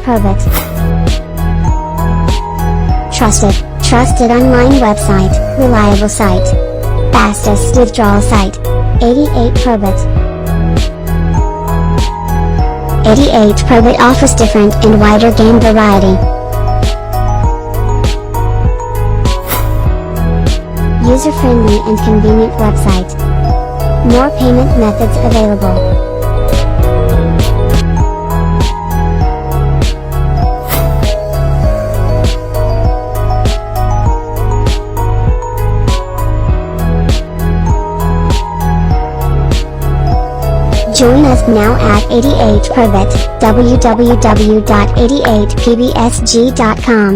𝐒𝐩𝐨𝐫𝐭𝐬. Trusted online website, reliable site. Fastest withdrawal site. 88 𝐒𝐩𝐨𝐫𝐭𝐬. 88 𝐒𝐒10 offers different and wider game variety. User-friendly and convenient website. More payment methods available. Join us now at 88 𝐒𝐒10, www.88pbsg.com.